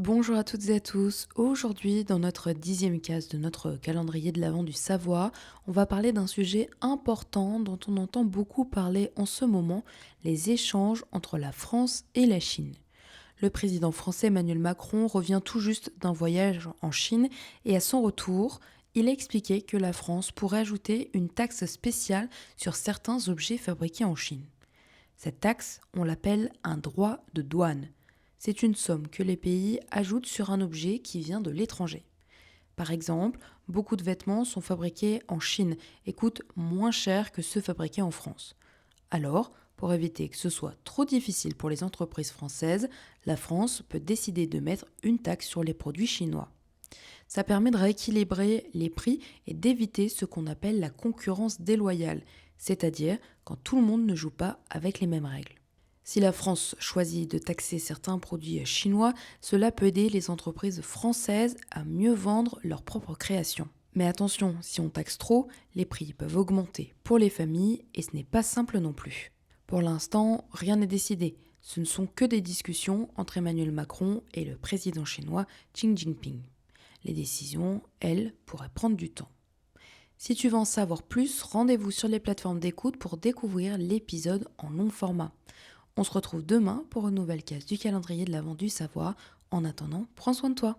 Bonjour à toutes et à tous. Aujourd'hui, dans notre 10e case de notre calendrier de l'Avent du Savoie, on va parler d'un sujet important dont on entend beaucoup parler en ce moment, les échanges entre la France et la Chine. Le président français Emmanuel Macron revient tout juste d'un voyage en Chine et à son retour, il a expliqué que la France pourrait ajouter une taxe spéciale sur certains objets fabriqués en Chine. Cette taxe, on l'appelle un droit de douane. C'est une somme que les pays ajoutent sur un objet qui vient de l'étranger. Par exemple, beaucoup de vêtements sont fabriqués en Chine et coûtent moins cher que ceux fabriqués en France. Alors, pour éviter que ce soit trop difficile pour les entreprises françaises, la France peut décider de mettre une taxe sur les produits chinois. Ça permet de rééquilibrer les prix et d'éviter ce qu'on appelle la concurrence déloyale, c'est-à-dire quand tout le monde ne joue pas avec les mêmes règles. Si la France choisit de taxer certains produits chinois, cela peut aider les entreprises françaises à mieux vendre leurs propres créations. Mais attention, si on taxe trop, les prix peuvent augmenter pour les familles et ce n'est pas simple non plus. Pour l'instant, rien n'est décidé. Ce ne sont que des discussions entre Emmanuel Macron et le président chinois Xi Jinping. Les décisions, elles, pourraient prendre du temps. Si tu veux en savoir plus, rendez-vous sur les plateformes d'écoute pour découvrir l'épisode en long format. On se retrouve demain pour une nouvelle case du calendrier de l'Avent du Savoir. En attendant, prends soin de toi.